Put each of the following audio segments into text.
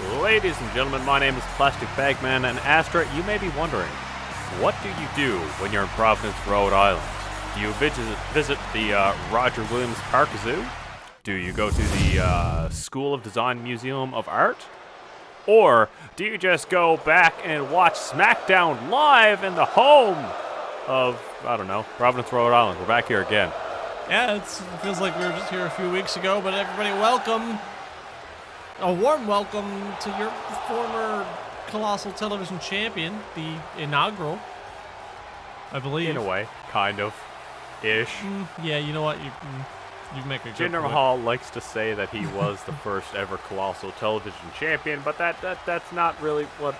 Ladies and gentlemen, my name is Plastic Bagman, and Astra, you may be wondering, what do you do when you're in Providence, Rhode Island? Do you visit the Roger Williams Park Zoo? Do you go to the School of Design Museum of Art? Or do you just go back and watch SmackDown live in the home of, I don't know, Providence, Rhode Island? We're back here again. Yeah, it feels like we were just here a few weeks ago, but everybody welcome. A warm welcome to your former Colossal Television Champion, the inaugural, I believe. In a way, kind of, ish. Yeah, you know what? You make a good Jinder point. Mahal likes to say that he was the first ever Colossal Television Champion, but that's not really what.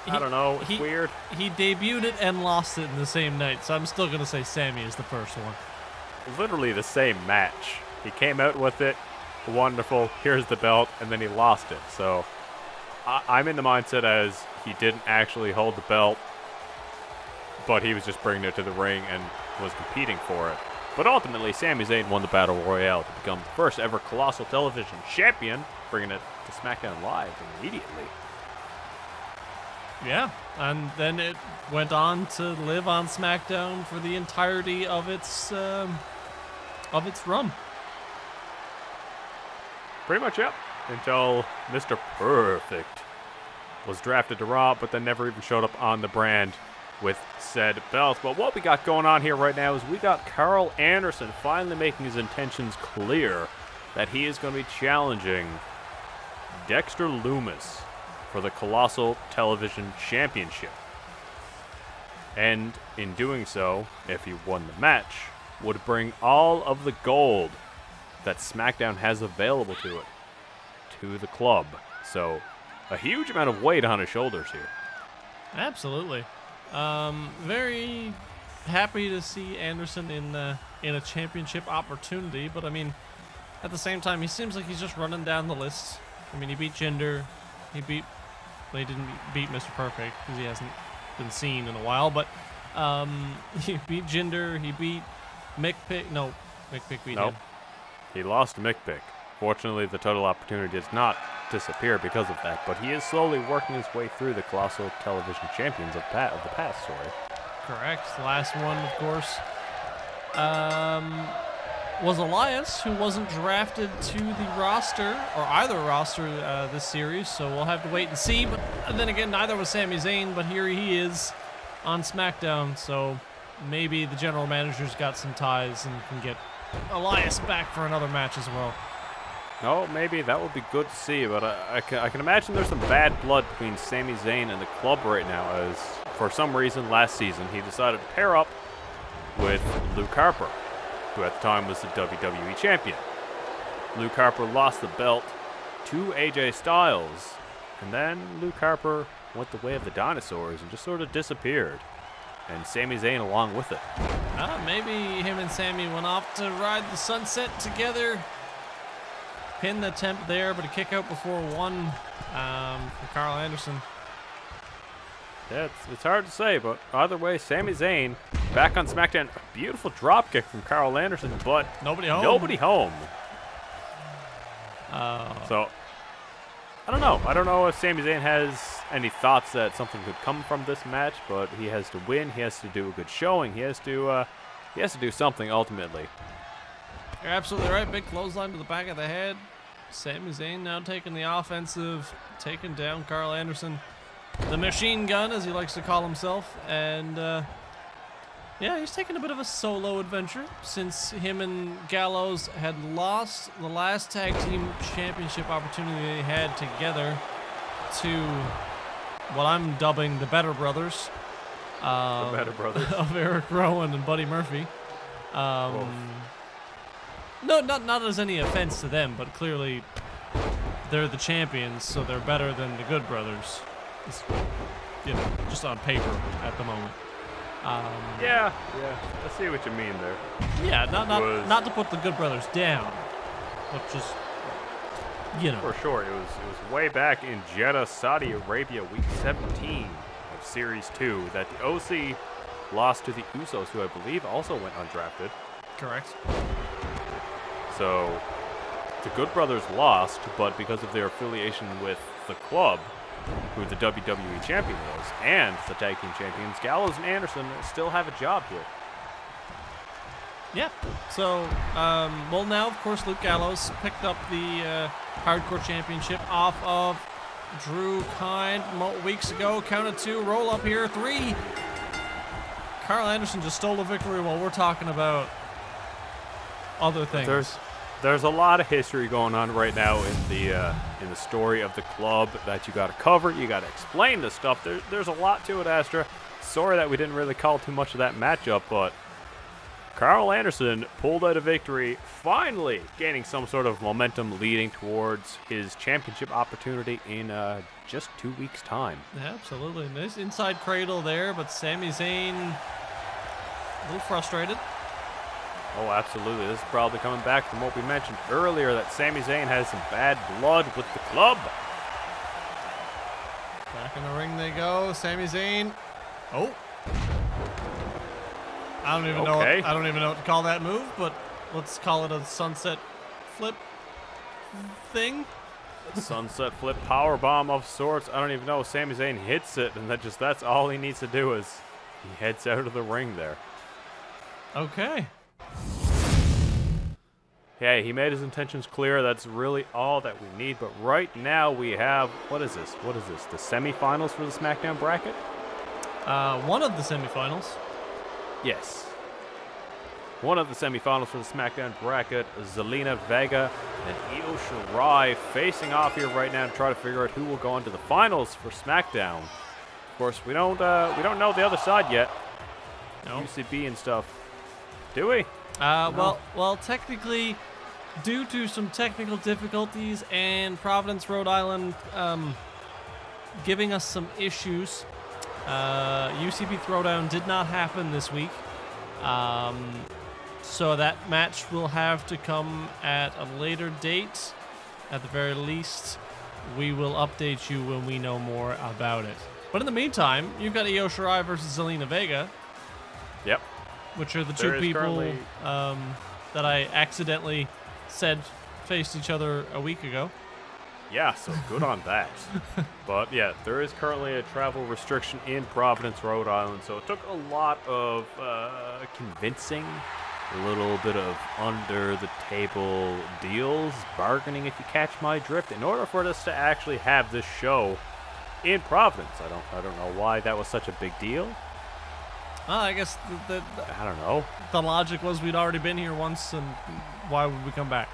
I don't know. It's weird. He debuted it and lost it in the same night, so I'm still gonna say Sammy is the first one. Literally the same match. He came out with it. Wonderful, here's the belt, and then he lost it. So I'm in the mindset as he didn't actually hold the belt, but he was just bringing it to the ring and was competing for it. But ultimately, Sami Zayn won the Battle Royale to become the first ever Colossal Television Champion, bringing it to SmackDown Live immediately. Yeah, and then it went on to live on SmackDown for the entirety of its run. Pretty much, yep. Until Mr. Perfect was drafted to Raw, but then never even showed up on the brand with said belt. But what we got going on here right now is we got Carl Anderson finally making his intentions clear that he is going to be challenging Dexter Lumis for the Colossal Television Championship. And in doing so, if he won the match, would bring all of the gold that SmackDown has available to it to the club. So a huge amount of weight on his shoulders here. Absolutely. Very happy to see Anderson in a championship opportunity, but I mean, at the same time, he seems like he's just running down the list. I mean, he beat Jinder, he didn't beat Mr. Perfect because he hasn't been seen in a while, but he beat Jinder, he beat Mick Pick beat him. He lost to Mick Pick. Fortunately, the title opportunity does not disappear because of that, but he is slowly working his way through the Colossal Television Champions of the past, sorry. Correct. The last one, of course, was Elias, who wasn't drafted to the roster, or either roster this series, so we'll have to wait and see. But then again, neither was Sami Zayn, but here he is on SmackDown, so maybe the general manager's got some ties and can get Elias back for another match as well. Oh, maybe that would be good to see, but I can imagine there's some bad blood between Sami Zayn and the club right now, as for some reason last season he decided to pair up with Luke Harper, who at the time was the WWE Champion. Luke Harper lost the belt to AJ Styles, and then Luke Harper went the way of the dinosaurs and just sort of disappeared, and Sami Zayn along with it. Maybe him and Sammy went off to ride the sunset together. Pin the attempt there, but a kick out before one for Carl Anderson. Yeah, it's hard to say, but either way, Sami Zayn back on SmackDown. A beautiful drop kick from Carl Anderson, but nobody home. So, I don't know. I don't know if Sami Zayn has any thoughts that something could come from this match, but he has to win. He has to do a good showing. He has to do something ultimately. You're absolutely right. Big clothesline to the back of the head. Sami Zayn now taking the offensive, taking down Carl Anderson. The machine gun, as he likes to call himself. And, yeah, he's taking a bit of a solo adventure since him and Gallows had lost the last tag team championship opportunity they had together to what I'm dubbing the Better Brothers. The Better Brothers. Of Eric Rowan and Buddy Murphy. No, not as any offense to them, but clearly they're the champions, so they're better than the Good Brothers. It's, just on paper at the moment. Yeah, I see what you mean there. Yeah, not to put the Good Brothers down, but just, For sure, it was way back in Jeddah, Saudi Arabia, week 17 of Series 2 that the OC lost to the Usos, who I believe also went undrafted. Correct. So the Good Brothers lost, but because of their affiliation with the club, who the WWE champion was, and the tag team champions, Gallows and Anderson, still have a job here. Yeah. So, well, now, of course, Luke Gallows picked up the Hardcore Championship off of Drew Kind weeks ago. Count of 2, roll up here, 3. Carl Anderson just stole the victory while we're talking about other things. There's a lot of history going on right now in the story of the club that you got to cover. You got to explain this stuff. There's a lot to it, Astra. Sorry that we didn't really call too much of that matchup, but Carl Anderson pulled out a victory, finally gaining some sort of momentum leading towards his championship opportunity in just 2 weeks' time. Yeah, absolutely. Nice inside cradle there, but Sami Zayn a little frustrated. Oh, absolutely. This is probably coming back from what we mentioned earlier, that Sami Zayn has some bad blood with the club. Back in the ring they go. Sami Zayn. Oh. I don't even know what to call that move, but let's call it a sunset flip thing. Sunset flip power bomb of sorts. I don't even know. Sami Zayn hits it, and that's all he needs to do is he heads out of the ring there. Okay. Hey, he made his intentions clear. That's really all that we need. But right now we have, what is this? The semifinals for the SmackDown bracket? One of the semifinals. Yes. One of the semifinals for the SmackDown bracket, Zelina Vega and Io Shirai facing off here right now to try to figure out who will go into the finals for SmackDown. Of course, we don't know the other side yet. No. UCB and stuff. Do we? No. Well, technically, due to some technical difficulties and Providence, Rhode Island, giving us some issues, UCB Throwdown did not happen this week. So that match will have to come at a later date. At the very least, we will update you when we know more about it. But in the meantime, you've got Io Shirai versus Zelina Vega. Yep. Which are the two people that I accidentally said faced each other a week ago. Yeah, so good on that. But yeah, there is currently a travel restriction in Providence, Rhode Island, so it took a lot of convincing, a little bit of under-the-table deals, bargaining, if you catch my drift, in order for us to actually have this show in Providence. I don't know why that was such a big deal. I guess I don't know. The logic was we'd already been here once, and why would we come back?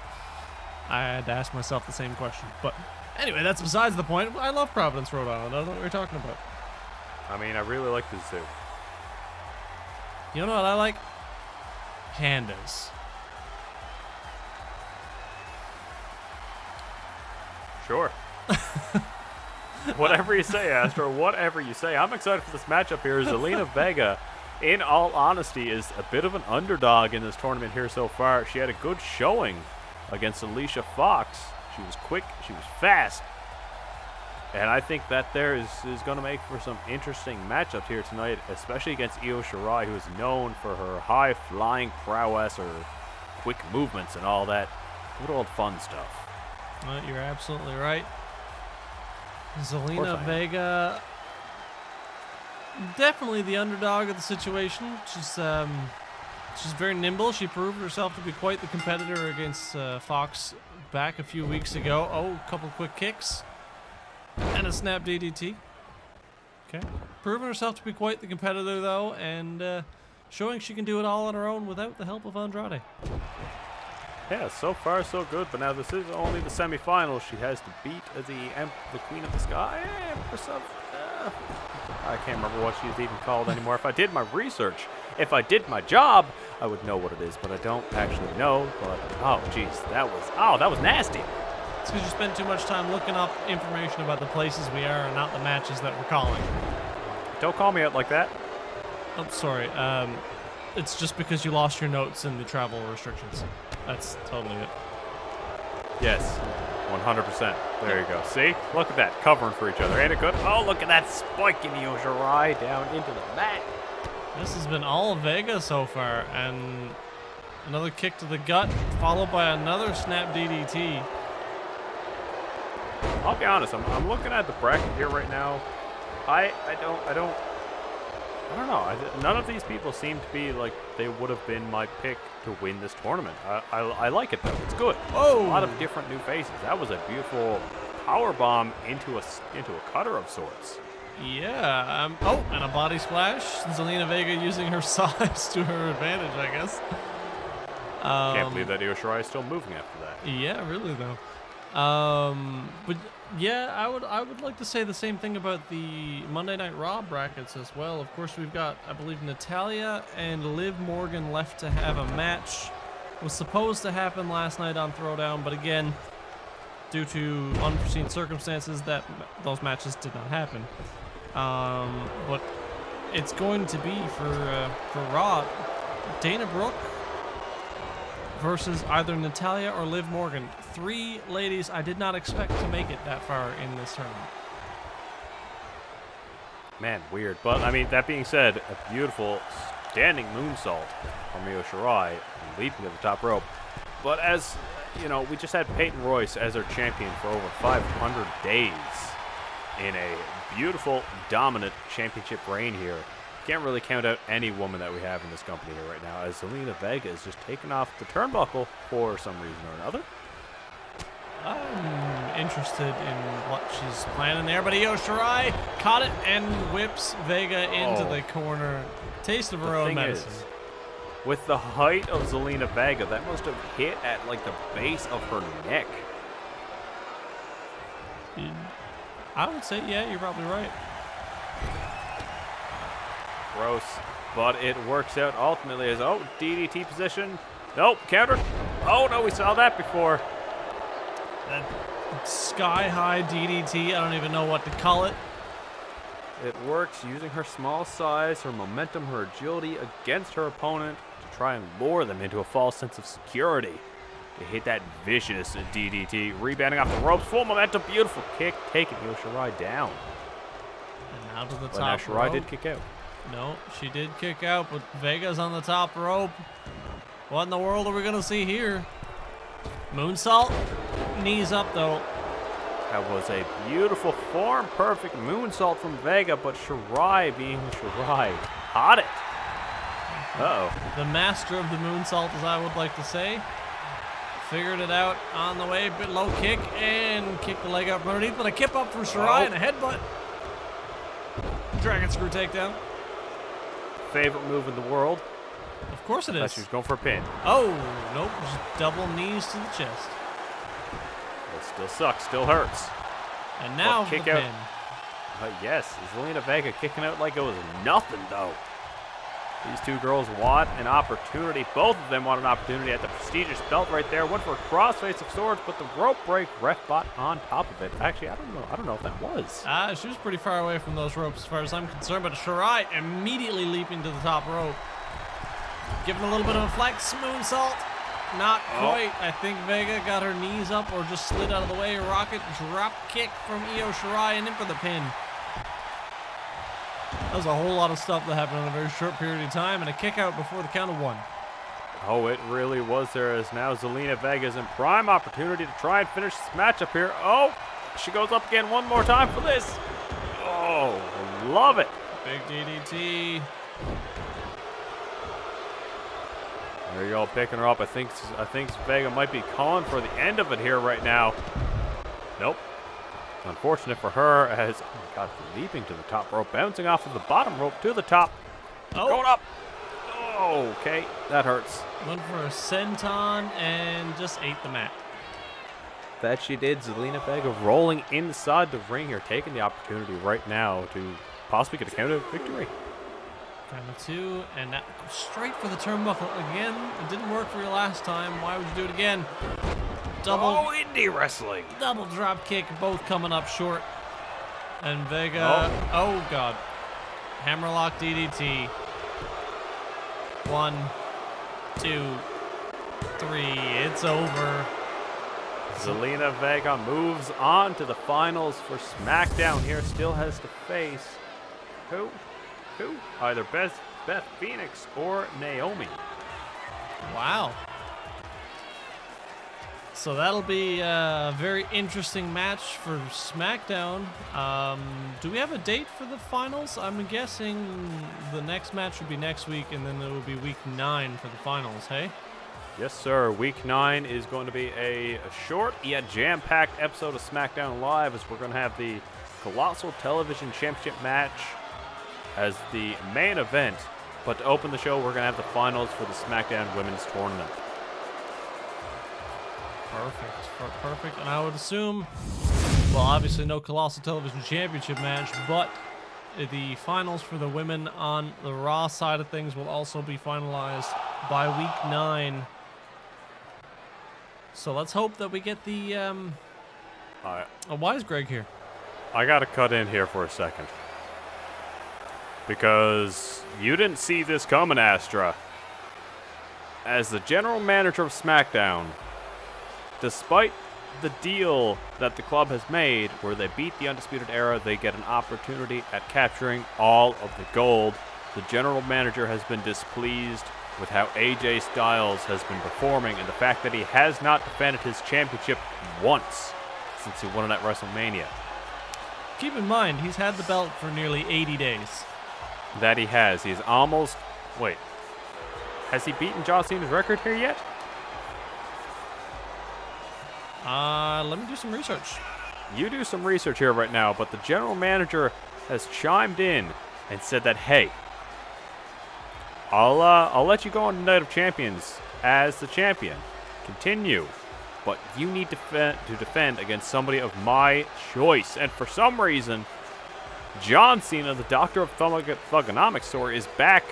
I had to ask myself the same question. But anyway, that's besides the point. I love Providence, Rhode Island. I don't know what you're talking about. I mean, I really like the zoo. You know what I like? Pandas. Sure. Whatever you say, Astro. Whatever you say. I'm excited for this matchup here. Zelina Vega, in all honesty, is a bit of an underdog in this tournament here so far. She had a good showing against Alicia Fox. She was quick. She was fast. And I think that there is going to make for some interesting matchups here tonight, especially against Io Shirai, who is known for her high-flying prowess or quick movements and all that good old fun stuff. You're absolutely right. Zelina Vega, definitely the underdog of the situation. She's very nimble. She proved herself to be quite the competitor against Fox back a few weeks ago. Oh, a couple quick kicks. And a snap DDT. Okay. Proving herself to be quite the competitor, though, and showing she can do it all on her own without the help of Andrade. Yeah, so far so good, but now this is only the semifinals. She has to beat the Queen of the Sky, Empress of... I can't remember what she's even called anymore. If I did my research, if I did my job, I would know what it is, but I don't actually know. But, oh, jeez, that was nasty. It's because you spend too much time looking up information about the places we are and not the matches that we're calling. Don't call me out like that. I'm sorry. It's just because you lost your notes in the travel restrictions. That's totally it. Yes, 100%. There you go. See? Look at that. Covering for each other. Ain't it good? Oh, look at that spike in Io Shirai down into the mat. This has been all Vega so far, and another kick to the gut, followed by another snap DDT. I'll be honest. I'm looking at the bracket here right now. I don't know. None of these people seem to be like they would have been my pick to win this tournament. I like it though. It's good. Oh, A lot of different new faces. That was a beautiful power bomb into a cutter of sorts. Yeah. Oh, and a body splash. Zelina Vega using her size to her advantage, I guess. Can't believe that Io Shirai is still moving after that. Yeah, really though. But yeah, I would like to say the same thing about the Monday Night Raw brackets as well. Of course, we've got, I believe, Natalya and Liv Morgan left to have a match. It was supposed to happen last night on Throwdown, but again, due to unforeseen circumstances, those matches did not happen. But it's going to be for Raw, Dana Brooke versus either Natalya or Liv Morgan. 3 ladies I did not expect to make it that far in this tournament. Man, weird. But, I mean, that being said, a beautiful standing moonsault from Io Shirai, leaping to the top rope. But as, you know, we just had Peyton Royce as our champion for over 500 days in a beautiful, dominant championship reign here. Can't really count out any woman that we have in this company here right now, as Zelina Vega is just taking off the turnbuckle for some reason or another. I'm interested in what she's planning there, but Io Shirai caught it and whips Vega into the corner. Taste of her own medicine. With the height of Zelina Vega, that must have hit at like the base of her neck. I would say, yeah, you're probably right. Gross, but it works out ultimately as, oh, DDT position. Nope, counter. Oh, no, we saw that before. That sky-high DDT, I don't even know what to call it. It works using her small size, her momentum, her agility against her opponent to try and lure them into a false sense of security. To hit that vicious DDT, rebounding off the ropes, full momentum, beautiful kick, taking Io Shirai down. And now to the But top now Shirai rope. did kick out. No, she did kick out, but Vega's on the top rope. What in the world are we going to see here? Moonsault. Knees up, though. That was a beautiful form-perfect moonsault from Vega, but Shirai, being Shirai, caught it. Uh-oh. The master of the moonsault, as I would like to say. Figured it out on the way. Bit low kick and kick the leg out from underneath, but a kip up from Shirai and a headbutt. Dragon screw takedown. Favorite move in the world. Of course it I thought is. she was going for a pin. Oh, nope. Just double knees to the chest. It still sucks, still hurts. And now kick the out. pin. Yes, Zelina Vega kicking out like it was nothing, though. These two girls want an opportunity. Both of them want an opportunity at the prestigious belt right there. Went for a crossface of swords, but the rope break, ref bot on top of it. Actually, I don't know if that was. She was pretty far away from those ropes as far as I'm concerned, but Shirai immediately leaping to the top rope. Giving a little bit of a flex, moonsault. Not quite. I think Vega got her knees up or just slid out of the way. Rocket drop kick from Io Shirai and in for the pin. That was a whole lot of stuff that happened in a very short period of time, and a kick out before the count of 1. Oh, it really was there, as now Zelina Vega's in prime opportunity to try and finish this matchup here. Oh, she goes up again one more time for this. Oh, love it. Big DDT. There you go, picking her up. I think Vega might be calling for the end of it here right now. Nope. Unfortunate for her, as, oh my God, leaping to the top rope, bouncing off of the bottom rope to the top. Oh. Going up. Oh, okay, that hurts. Went for a senton and just ate the mat. That she did. Zelina Vega rolling inside the ring here, taking the opportunity right now to possibly get a count of victory. Count of 2, and that goes straight for the turnbuckle again. It didn't work for you last time. Why would you do it again? Double indie wrestling. Double drop kick, both coming up short. And Vega, oh God. Hammerlock DDT. 1, 2, 3, it's over. Zelina Vega moves on to the finals for SmackDown here. Still has to face who? Either Beth Phoenix or Naomi. Wow. So that'll be a very interesting match for SmackDown. Do we have a date for the finals? I'm guessing the next match would be next week, and then it will be week 9 for the finals, hey? Yes, sir. Week 9 is going to be a short yet jam-packed episode of SmackDown Live, as we're going to have the Colossal Television Championship match as the main event. But to open the show, we're going to have the finals for the SmackDown Women's Tournament. Perfect. And I would assume, well, obviously no Colossal Television Championship match, but the finals for the women on the Raw side of things will also be finalized by week 9. So let's hope that we get the, why is Greg here? I got to cut in here for a second. Because you didn't see this coming, Astra. As the general manager of SmackDown, despite the deal that the club has made where they beat the Undisputed Era, they get an opportunity at capturing all of the gold. The general manager has been displeased with how AJ Styles has been performing and the fact that he has not defended his championship once since he won it at WrestleMania. Keep in mind, he's had the belt for nearly 80 days. That he has. He's almost... Wait. Has he beaten John Cena's record here yet? Let me do some research. You do some research here right now, but the general manager has chimed in and said that, hey, I'll let you go on Night of Champions as the champion. Continue. But you need to defend against somebody of my choice. And for some reason, John Cena, the Doctor of Thugonomics story, is back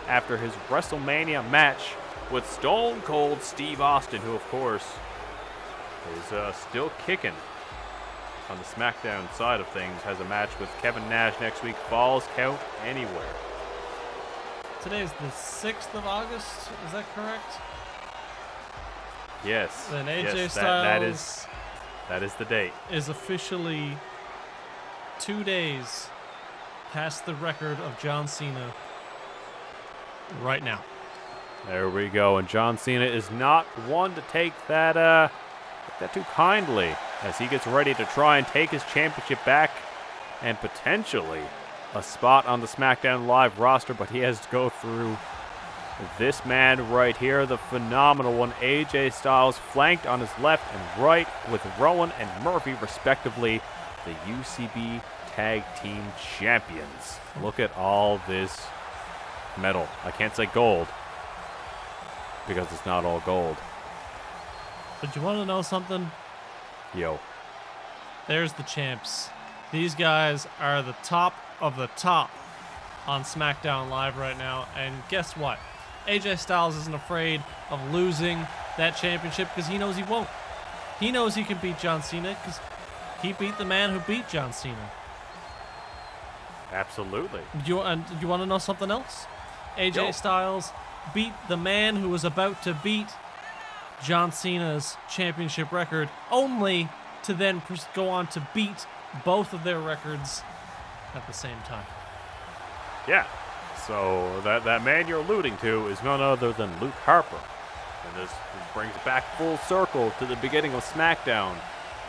after his WrestleMania match with Stone Cold Steve Austin, who, of course, is still kicking on the SmackDown side of things. Has a match with Kevin Nash next week. Falls count anywhere. Today is the 6th of August, is that correct? Yes. Then AJ yes, Styles that is the date. Is officially 2 days past the record of John Cena right now. There we go. And John Cena is not one to take that too kindly as he gets ready to try and take his championship back and potentially a spot on the SmackDown Live roster, but he has to go through this man right here, the phenomenal one, AJ Styles, flanked on his left and right with Rowan and Murphy, respectively, the UCB Tag Team Champions. Look at all this metal. I can't say gold because it's not all gold. But you want to know something? Yo. There's the champs. These guys are the top of the top on SmackDown Live right now. And guess what? AJ Styles isn't afraid of losing that championship because he knows he won't. He knows he can beat John Cena because he beat the man who beat John Cena. Absolutely. You want to know something else? AJ Styles beat the man who was about to beat John Cena's championship record, only to then go on to beat both of their records at the same time. Yeah. So that man you're alluding to is none other than Luke Harper. And this brings it back full circle to the beginning of SmackDown,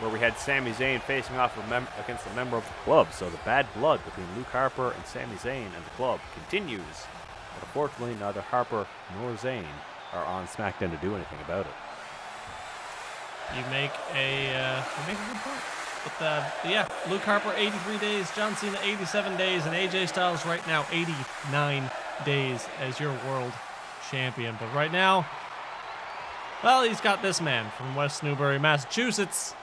where we had Sami Zayn facing off against a member of the club. So the bad blood between Luke Harper and Sami Zayn and the club continues. But unfortunately, neither Harper nor Zayn are on SmackDown to do anything about it. You make a good point. But yeah, Luke Harper 83 days, John Cena 87 days, and AJ Styles right now 89 days as your world champion. But right now, well, he's got this man from West Newbury, Massachusetts,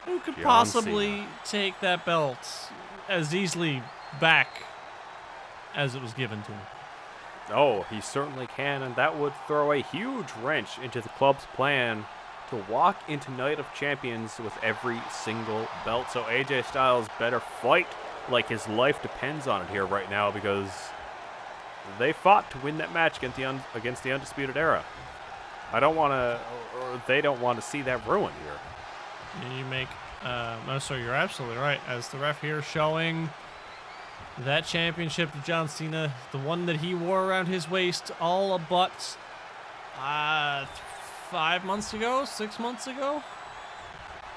who could possibly take that belt as easily back as it was given to him. Oh, he certainly can, and that would throw a huge wrench into the club's plan to walk into Night of Champions with every single belt. So AJ Styles better fight like his life depends on it here right now, because they fought to win that match against the Undisputed Era. I don't want to, or they don't want to see that ruined here. You make, so you're absolutely right. As the ref here showing that championship to John Cena, the one that he wore around his waist all but 5 months ago, 6 months ago.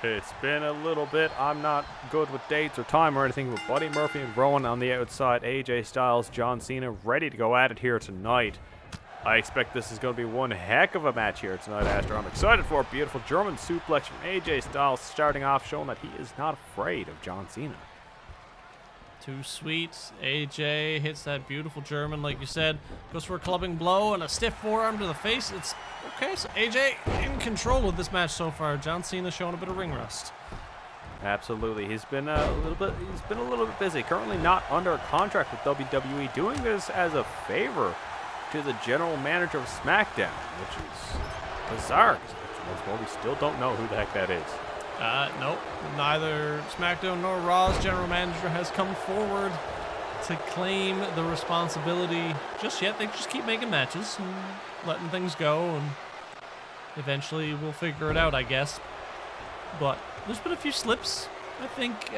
It's been a little bit. I'm not good with dates or time or anything, but Buddy Murphy and Rowan on the outside, AJ Styles, John Cena ready to go at it here tonight. I expect this is going to be one heck of a match here tonight, Astor. I'm excited for a beautiful German suplex from AJ Styles starting off, showing that he is not afraid of John Cena. Too sweet. AJ hits that beautiful German, like you said. Goes for a clubbing blow and a stiff forearm to the face. It's okay, so AJ in control of this match so far. John Cena showing a bit of ring rust. Absolutely. He's been a little bit busy. Currently not under contract with WWE, doing this as a favor to the general manager of SmackDown, which is bizarre, because we still don't know who the heck that is. Nope. Neither SmackDown nor Raw's general manager has come forward to claim the responsibility just yet. They just keep making matches and letting things go, and eventually we'll figure it out, I guess. But there's been a few slips. I think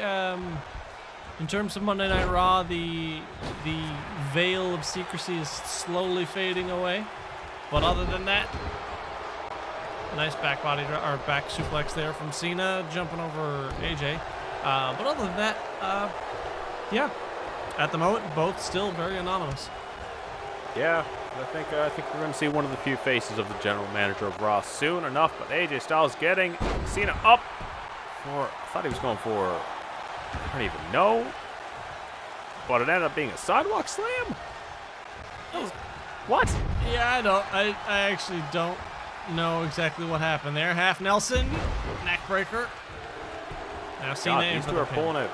in terms of Monday Night Raw, the veil of secrecy is slowly fading away. But other than that, nice back suplex there from Cena, jumping over AJ. But other than that, yeah, at the moment, both still very anonymous. Yeah, I think we're going to see one of the few faces of the general manager of Raw soon enough. But AJ Styles getting Cena up for, I thought he was going for, I don't even know, but it ended up being a sidewalk slam. What? Yeah, I actually don't know exactly what happened there. Half Nelson, neck breaker. Now Cena these two are pulling out.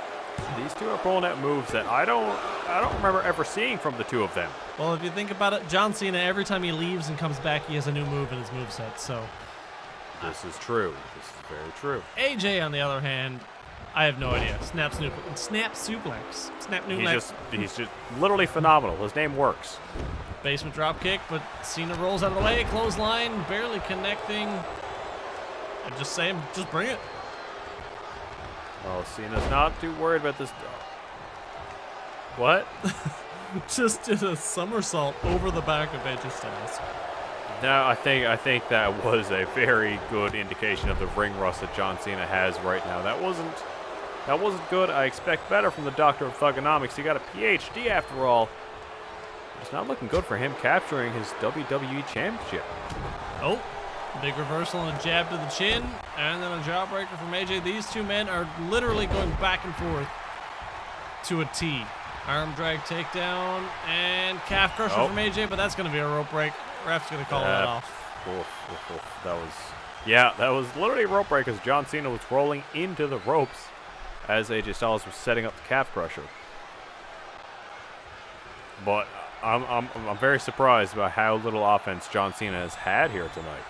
These two are pulling out moves that I don't remember ever seeing from the two of them. Well, if you think about it, John Cena, every time he leaves and comes back, he has a new move in his moveset. So this is true. This is very true. AJ, on the other hand, I have no idea. Snap suplex. Snap new leg. He's just literally phenomenal. His name works. Basement drop kick, but Cena rolls out of the way. Clothesline, barely connecting. I'm just saying, just bring it. Oh, Cena's not too worried about this. What? Just did a somersault over the back of AJ Styles. No, I think that was a very good indication of the ring rust that John Cena has right now. That wasn't good. I expect better from the Doctor of Thugonomics. He got a PhD after all. It's not looking good for him capturing his WWE Championship. Oh, big reversal and a jab to the chin, and then a jawbreaker from AJ. These two men are literally going back and forth to a T. Arm drag takedown and calf crusher from AJ, but that's going to be a rope break. Ref's going to call that off. That was literally a rope break as John Cena was rolling into the ropes as AJ Styles was setting up the calf crusher. But I'm very surprised about how little offense John Cena has had here tonight.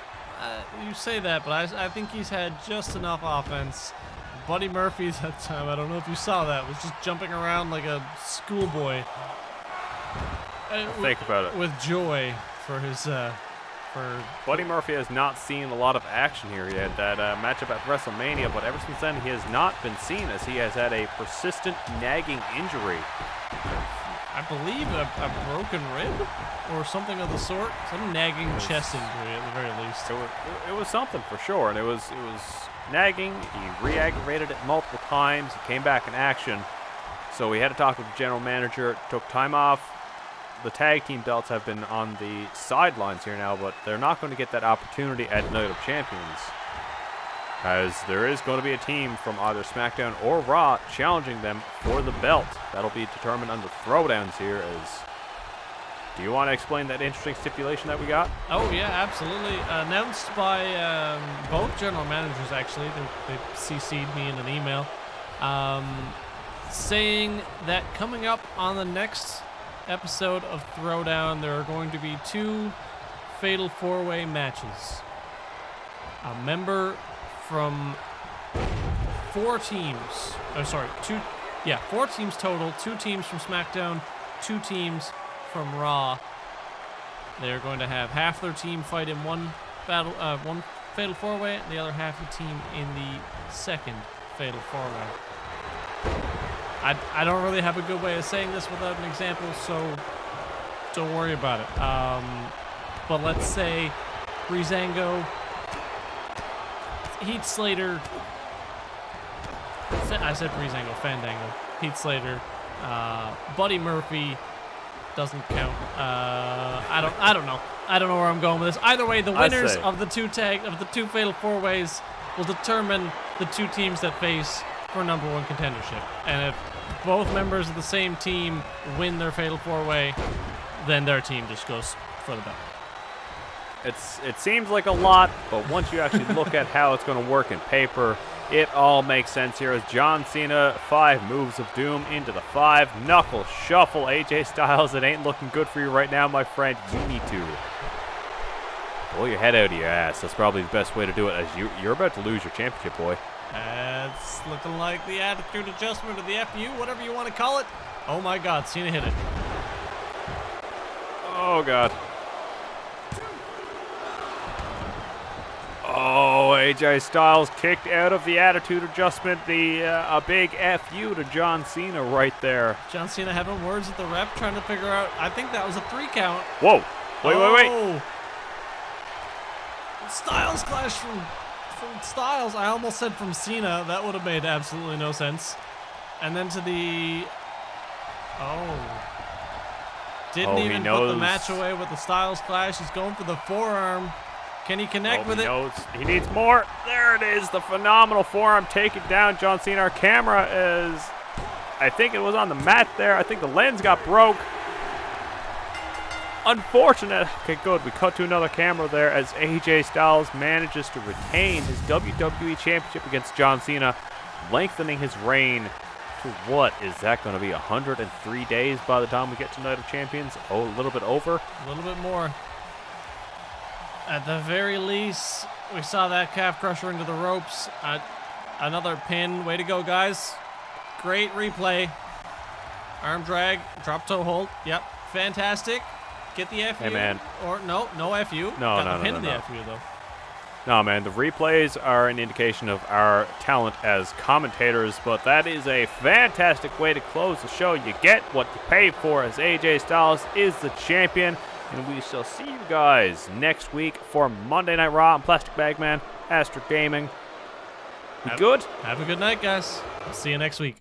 You say that, but I think he's had just enough offense. Buddy Murphy's that time, I don't know if you saw that, was just jumping around like a schoolboy. Think about it. With joy for his Buddy Murphy has not seen a lot of action here. He had that matchup at WrestleMania, but ever since then he has not been seen as he has had a persistent nagging injury. I believe a broken rib or something of the sort. Some nagging chest injury at the very least. It was something for sure, and it was nagging. He re-aggravated it multiple times. He came back in action. So he had to talk with the general manager, took time off. The tag team belts have been on the sidelines here now, but they're not going to get that opportunity at Night of Champions, as there is going to be a team from either SmackDown or Raw challenging them for the belt. That'll be determined under throwdowns here. Do you want to explain that interesting stipulation that we got? Oh, yeah, absolutely. Announced by both general managers, actually. They CC'd me in an email saying that coming up on the next episode of Throwdown, there are going to be 2 Fatal 4-Way matches. A member from 4 teams. Oh, sorry, 4 teams total. 2 teams from SmackDown, 2 teams from Raw. They're going to have half their team fight in one Fatal 4-Way, and the other half of the team in the second Fatal 4-Way. I don't really have a good way of saying this without an example, so don't worry about it. But let's say Breezango Heath Slater. I said Breezango, Fandango. Heath Slater. Buddy Murphy doesn't count. I don't know. I don't know where I'm going with this. Either way, the winners of the two fatal four-ways will determine the two teams that face for number one contendership. And if both members of the same team win their fatal four-way, then their team just goes for the belt. It seems like a lot, but once you actually look at how it's going to work in paper, it all makes sense here as John Cena, 5 moves of doom into the 5 knuckle shuffle. AJ Styles, it ain't looking good for you right now, my friend. You need to pull your head out of your ass. That's probably the best way to do it, as you're about to lose your championship, boy. It's looking like the attitude adjustment or the FU, whatever you want to call it. Oh my God, Cena hit it. Oh God. Oh, AJ Styles kicked out of the attitude adjustment. A big FU to John Cena right there. John Cena having words with the ref, trying to figure out. I think that was a 3 count. Whoa. Wait. Styles clash from Styles. I almost said from Cena. That would have made absolutely no sense. And then to the... Didn't even put the match away with the Styles clash. He's going for the forearm. Can he connect with it? He needs more. There it is. The phenomenal forearm taking down John Cena. Our camera is... I think it was on the mat there. I think the lens got broke. Unfortunate. Okay, good. We cut to another camera there as AJ Styles manages to retain his WWE Championship against John Cena, lengthening his reign to what is that going to be, 103 days by the time we get to Night of Champions? Oh, a little bit over? A little bit more. At the very least, we saw that calf crusher into the ropes. Another pin. Way to go, guys. Great replay. Arm drag, drop toe hold. Yep, fantastic. Get the FU. Hey, man. Or no FU. No. The FU, though. No, man, the replays are an indication of our talent as commentators, but that is a fantastic way to close the show. You get what you pay for as AJ Styles is the champion, and we shall see you guys next week for Monday Night Raw. I'm Plastic Bag Man, Astro Gaming. We good? Have a good night, guys. See you next week.